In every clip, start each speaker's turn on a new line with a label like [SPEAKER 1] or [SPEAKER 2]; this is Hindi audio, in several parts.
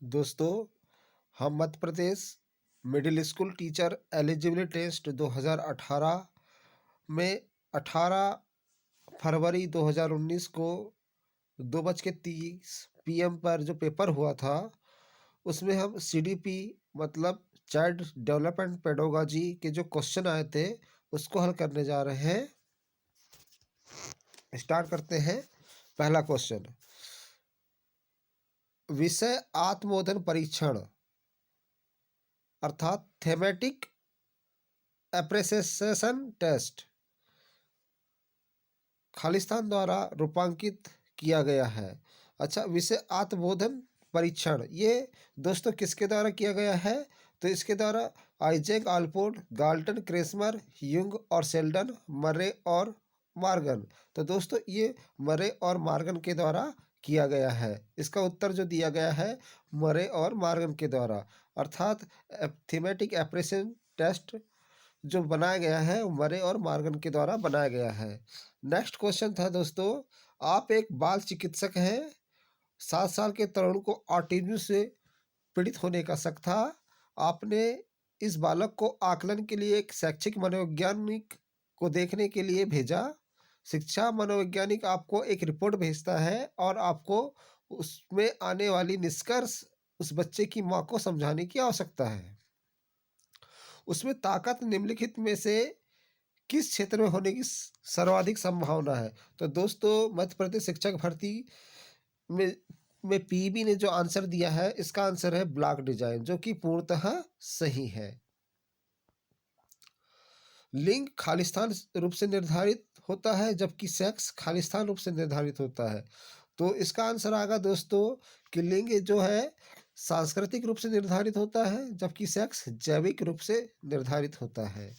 [SPEAKER 1] दोस्तों, हम Madhya Pradesh middle school teacher eligibility test 2018 में 18 फरवरी 2019 को 2:30 PM पर जो पेपर हुआ था, उसमें हम CDP मतलब चाइल्ड डेवलपमेंट पेडोलॉजी के जो क्वेश्चन आए थे, उसको हल करने जा रहे हैं। स्टार्ट करते हैं। पहला क्वेश्चन, विषय आत्मबोधन परीक्षण अर्थात थेमेटिक एप्रिसिएशन टेस्ट खालिस्तान द्वारा रूपांकित किया गया है। अच्छा, विषय आत्मबोधन परीक्षण ये दोस्तों किसके द्वारा किया गया है? तो इसके द्वारा आइजैक आलपोर्ट, गाल्टन, क्रेसमर, यूंग और शेल्डन, मर्रे और मॉर्गन। तो दोस्तों ये मर्रे और मॉर्गन के द्वारा किया गया है। इसका उत्तर जो दिया गया है मर्रे और मॉर्गन के द्वारा, अर्थात थीमेटिक एप्रेशन टेस्ट जो बनाया गया है वो मरे और मॉर्गन के द्वारा बनाया गया है। नेक्स्ट क्वेश्चन था दोस्तों, आप एक बाल चिकित्सक हैं, 7 साल के तरुण को ऑटिज्म से पीड़ित होने का शक था। आपने इस बालक को आकलन के लिए एक शैक्षिक मनोवैज्ञानिक को देखने के लिए भेजा। शिक्षा मनोवैज्ञानिक आपको एक रिपोर्ट भेजता है और आपको उसमें आने वाली निष्कर्ष उस बच्चे की माँ को समझाने की आवश्यकता है। उसमें ताकत निम्नलिखित में से किस क्षेत्र में होने की सर्वाधिक संभावना है? तो दोस्तों मध्य प्रदेश शिक्षक भर्ती में पीईबी ने जो आंसर दिया है, इसका आंसर है ब्लॉक डिजाइन, जो कि पूर्णतः सही है। लिंग खालिस्तान रूप से निर्धारित होता है, जबकि सेक्स खालिस्तान रूप से निर्धारित होता है। तो इसका आंसर आएगा दोस्तों कि लिंग जो है सांस्कृतिक रूप से निर्धारित होता है, जबकि सेक्स जैविक रूप से निर्धारित होता है।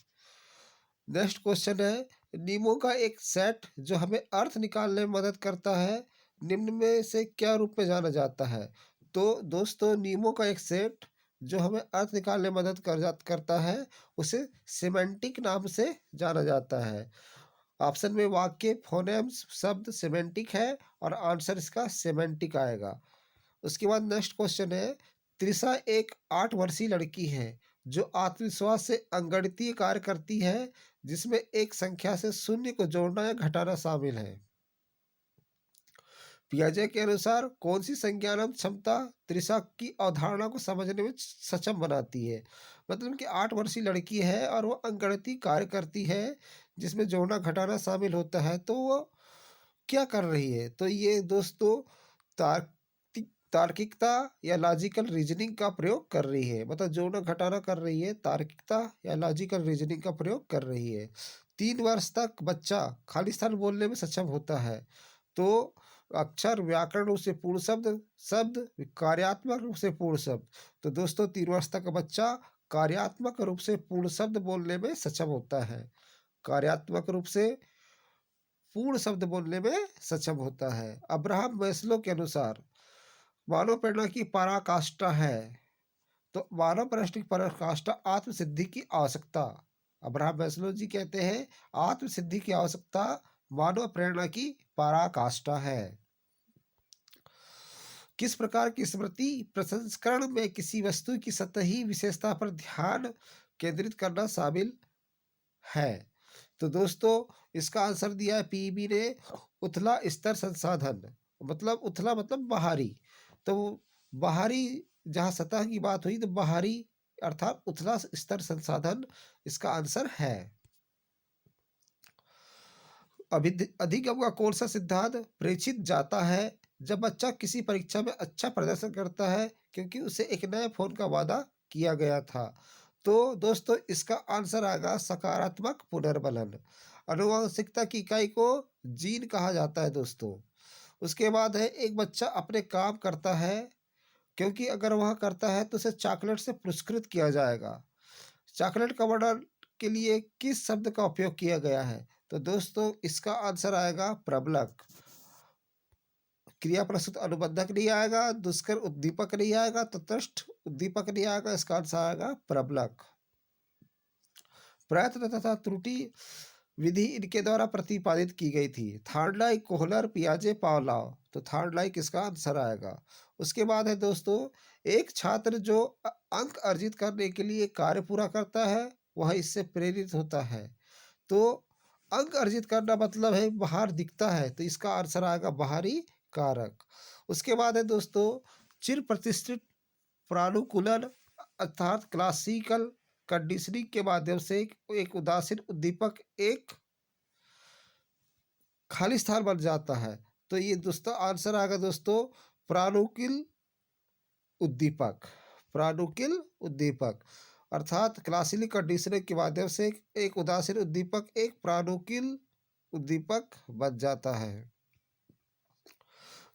[SPEAKER 1] नेक्स्ट क्वेश्चन है, नियमों का एक सेट जो हमें अर्थ निकालने में मदद करता है, निम्न में से क्या रूप में जाना जाता है? तो दोस्तों नियमों का एक सेट जो हमें अर्थ निकालने में मदद करता है, उसे सिमेंटिक नाम से जाना जाता है। ऑप्शन में वाक्य फोनेम्स शब्द सिमेंटिक है और आंसर इसका सिमेंटिक आएगा। उसके बाद नेक्स्ट क्वेश्चन है, त्रिशा एक 8 वर्षीय लड़की है जो आत्मविश्वास से अंगणितीय कार्य करती है, जिसमें एक संख्या से शून्य को जोड़ना या घटाना शामिल है। पियाजे के अनुसार कौन सी संज्ञानात्मक क्षमता त्रिशा की अवधारणा को समझने में सक्षम बनाती है? मतलब कि 8 वर्षीय लड़की है और वो अंगणितीय कार्य करती है जिसमें जोड़ना घटाना शामिल होता है, तो वो क्या कर रही है? तो ये दोस्तों तार्किकता या लॉजिकल रीजनिंग का प्रयोग कर रही है। मतलब जोड़ना घटाना कर रही है, तार्किकता या लॉजिकल रीजनिंग का प्रयोग कर रही है। 3 वर्ष तक बच्चा खालिस्तान बोलने में सक्षम होता है। तो अक्षर, व्याकरण रूप से पूर्ण शब्द, शब्द कार्यात्मक रूप से पूर्ण शब्द। तो दोस्तों 3 वर्ष तक बच्चा कार्यात्मक रूप से पूर्ण शब्द बोलने में सक्षम होता है। कार्यात्मक रूप से पूर्ण शब्द बोलने में सक्षम होता है। अब्राहम मैस्लो के अनुसार मानव प्रेरणा की पराकाष्ठा है। तो मानव प्रेरणा की पराकाष्ठा आत्मसिद्धि की आवश्यकता। अब्राहम मैस्लो जी कहते हैं आत्मसिद्धि की आवश्यकता मानव प्रेरणा की पराकाष्ठा है। किस प्रकार की स्मृति प्रसंस्करण में किसी वस्तु की सतही विशेषता पर ध्यान केंद्रित करना शामिल है? तो दोस्तों इसका आंसर दिया है पीईबी ने उथला स्तर संसाधन। मतलब उथला मतलब बाहरी, तो बाहरी जहाँ सतह की बात हुई तो बाहरी अर्थात उथला स्तर संसाधन इसका आंसर है। अधिगम का कौन सा सिद्धांत प्रेक्षित जाता है जब बच्चा किसी परीक्षा में अच्छा प्रदर्शन करता है क्योंकि उसे एक नए फोन का वादा किया गया था? तो दोस्तों इसका आंसर आएगा सकारात्मक पुनर्बलन। आनुवंशिकता की इकाई को जीन कहा जाता है दोस्तों। उसके बाद है, एक बच्चा अपने काम करता है क्योंकि अगर वह करता है तो उसे चॉकलेट से पुरस्कृत किया जाएगा। चॉकलेट का वर्णन के लिए किस शब्द का उपयोग किया गया है? तो दोस्तों इसका आंसर आएगा प्रबलक। क्रिया प्रस्तुत अनुबंधक नहीं आएगा, दुष्कर उद्दीपक नहीं आएगा, तटस्थ उद्दीपक नहीं आएगा, इसका आंसर आएगा प्रबलक। प्रयत्न तथा त्रुटि विधि इनके द्वारा प्रतिपादित की गई थी। थार्डलाई, कोहलर, पियाजे, पावलोव। तो थर्ड लाइन किसका आंसर आएगा। उसके बाद है दोस्तों, एक छात्र जो अंक अर्जित करने के लिए कार्य पूरा करता है वह इससे प्रेरित होता है। तो अंक अर्जित करना मतलब है बाहर दिखता है, तो इसका आंसर आएगा बाहरी कारक। उसके बाद है दोस्तों, चिर प्रतिष्ठित प्रानुकूलन अर्थात क्लासिकल कंडीशनिंग के माध्यम से एक उदासीन उद्दीपक एक खाली स्थान बन जाता है। तो ये दोस्तों आंसर आएगा दोस्तों प्रानुकूल उद्दीपक। प्रानुकूल उद्दीपक अर्थात क्लासिकल कंडीशनिंग के माध्यम से एक उदासीन उद्दीपक एक प्रानुकूल उद्दीपक बन जाता है।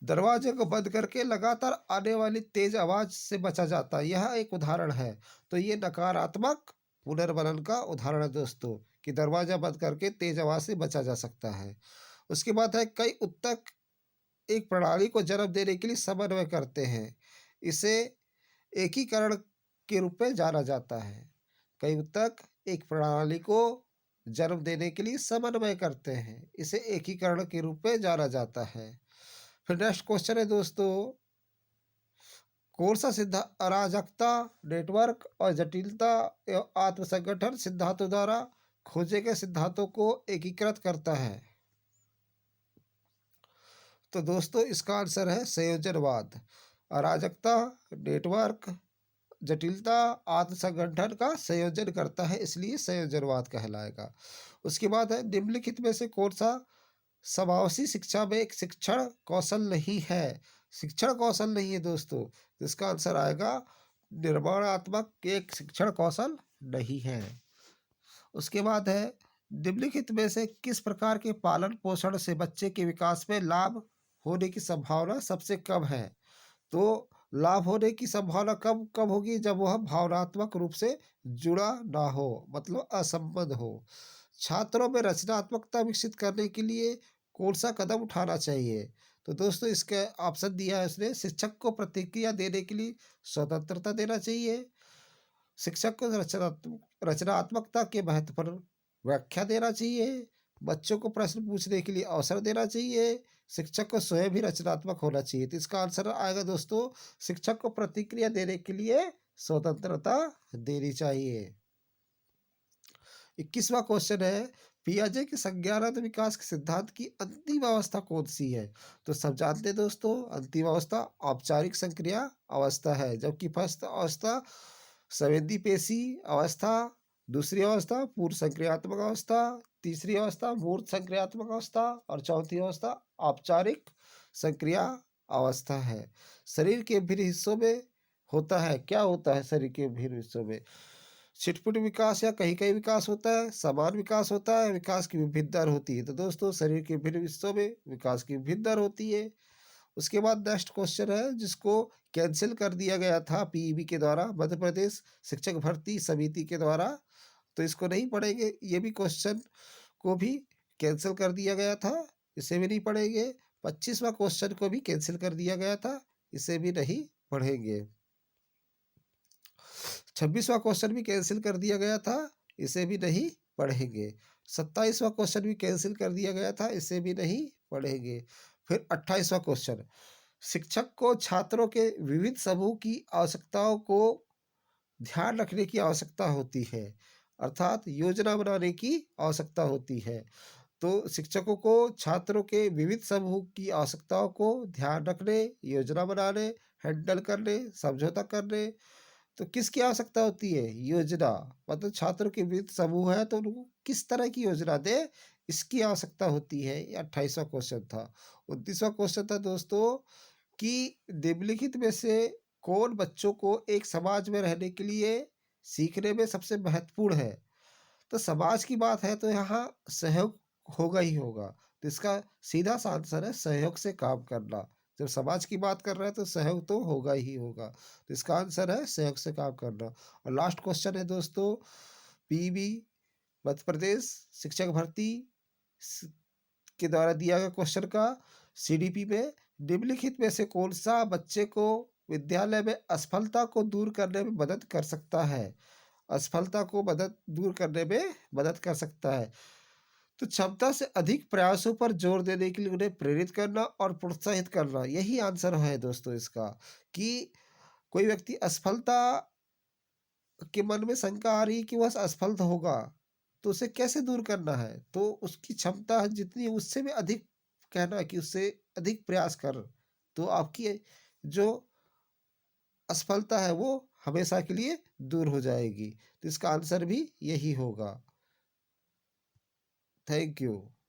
[SPEAKER 1] दरवाजे को बंद करके लगातार आने वाली तेज आवाज से बचा जाता है, यह एक उदाहरण है। तो ये नकारात्मक पुनर्वलन का उदाहरण है दोस्तों, कि दरवाजा बंद करके तेज आवाज से बचा जा सकता है। उसके बाद है, कई उत्तक एक प्रणाली को जन्म देने के लिए समन्वय करते हैं, इसे एकीकरण के रूप में जाना जाता है। कई उत्तक एक प्रणाली को जन्म देने के लिए समन्वय करते हैं, इसे एकीकरण के रूप में जाना जाता है। फिर नेक्स्ट क्वेश्चन है दोस्तों, कौन सा सिद्धांत अराजकता, नेटवर्क और जटिलता एवं आत्मसंगठन सिद्धांतों द्वारा खोजे गए सिद्धांतों को एकीकृत करता है। तो दोस्तों इसका आंसर है संयोजनवाद। अराजकता, नेटवर्क, जटिलता, आत्मसंगठन का संयोजन करता है, इसलिए संयोजनवाद कहलाएगा। उसके बाद है, निम्नलिखित में से कौन सा समावेशी शिक्षा में एक शिक्षण कौशल नहीं है। शिक्षण कौशल नहीं है दोस्तों, इसका आंसर आएगा निर्माणात्मक एक शिक्षण कौशल नहीं है। उसके बाद है, निम्नलिखित में से किस प्रकार के पालन पोषण से बच्चे के विकास में लाभ होने की संभावना सबसे कम है। तो लाभ होने की संभावना कब कब होगी, जब वह भावनात्मक रूप से जुड़ा ना हो, मतलब असंबद्ध हो। छात्रों में रचनात्मकता विकसित करने के लिए कौन सा कदम उठाना चाहिए। तो दोस्तों इसका ऑप्शन दिया है उसने, शिक्षक को प्रतिक्रिया देने के लिए स्वतंत्रता देना चाहिए, शिक्षक को रचनात्मकता के महत्व पर व्याख्या देना चाहिए, बच्चों को प्रश्न पूछने के लिए अवसर देना चाहिए, शिक्षक को स्वयं भी रचनात्मक होना चाहिए। तो इसका आंसर आएगा दोस्तों, शिक्षक को प्रतिक्रिया देने के लिए स्वतंत्रता देनी चाहिए। 21वां क्वेश्चन है, पियाजे के संज्ञानात्मक विकास के सिद्धांत की अंतिम अवस्था कौन सी है। तो सब जानते हैं दोस्तों, अंतिम अवस्था औपचारिक संक्रिया अवस्था है, जबकि फर्स्ट अवस्था संवेदी पेशी अवस्था, दूसरी अवस्था पूर्व संक्रियात्मक अवस्था, तीसरी अवस्था मूर्त संक्रियात्मक अवस्था और चौथी अवस्था औपचारिक संक्रिया अवस्था है। शरीर के विभिन्न हिस्सों में होता है, क्या होता है शरीर के विभिन्न हिस्सों में, छिटपुट विकास या कहीं कहीं विकास होता है, समान विकास होता है, विकास की विभिन्न दर होती है। तो दोस्तों शरीर के विभिन्न हिस्सों में विकास की विभिन्न दर होती है। उसके बाद नेक्स्ट क्वेश्चन है, जिसको कैंसिल कर दिया गया था पीईबी के द्वारा, मध्य प्रदेश शिक्षक भर्ती समिति के द्वारा, तो इसको नहीं पढ़ेंगे। ये भी क्वेश्चन को भी कैंसिल कर दिया गया था, इसे भी नहीं पढ़ेंगे। 25वां क्वेश्चन को भी कैंसिल कर दिया गया था, इसे भी नहीं पढ़ेंगे। 26वां क्वेश्चन भी कैंसिल कर दिया गया था, इसे भी नहीं पढ़ेंगे। 27वां क्वेश्चन भी कैंसिल कर दिया गया था, इसे भी नहीं पढ़ेंगे। फिर 28वां क्वेश्चन, शिक्षक को छात्रों के विविध समूह की आवश्यकताओं को ध्यान रखने की आवश्यकता होती है, अर्थात योजना बनाने की आवश्यकता होती है। तो शिक्षकों को छात्रों के विविध समूह की आवश्यकताओं को ध्यान रखने, योजना बनाने, हैंडल करने, समझौता करने, तो किसकी आवश्यकता होती है, योजना, मतलब छात्रों के विविध समूह है तो उनको किस तरह की योजना दे, इसकी आवश्यकता होती है। ये 28वां क्वेश्चन था। 29वां क्वेश्चन था दोस्तों, कि निम्नलिखित में से कौन बच्चों को एक समाज में रहने के लिए सीखने में सबसे महत्वपूर्ण है। तो समाज की बात है तो यहाँ सहयोग होगा ही होगा, तो इसका सीधा सा आंसर है सहयोग से काम करना। जब समाज की बात कर रहे हैं तो सहयोग तो होगा ही होगा, तो इसका आंसर है सहयोग से काम करना। और लास्ट क्वेश्चन है दोस्तों, पीबी मध्य प्रदेश शिक्षक भर्ती के द्वारा दिया गया क्वेश्चन का, सीडीपी में निम्नलिखित में से कौन सा बच्चे को विद्यालय में असफलता को दूर करने में मदद कर सकता है। असफलता को मदद दूर करने में मदद कर सकता है। तो क्षमता से अधिक प्रयासों पर जोर देने के लिए उन्हें प्रेरित करना और प्रोत्साहित करना, यही आंसर है दोस्तों इसका। कि कोई व्यक्ति असफलता के मन में शंका आ रही है कि वह असफल होगा, तो उसे कैसे दूर करना है? तो उसकी क्षमता जितनी है उससे भी अधिक कहना कि उससे अधिक प्रयास कर, तो आपकी जो असफलता है वो हमेशा के लिए दूर हो जाएगी। तो इसका आंसर भी यही होगा। Thank you.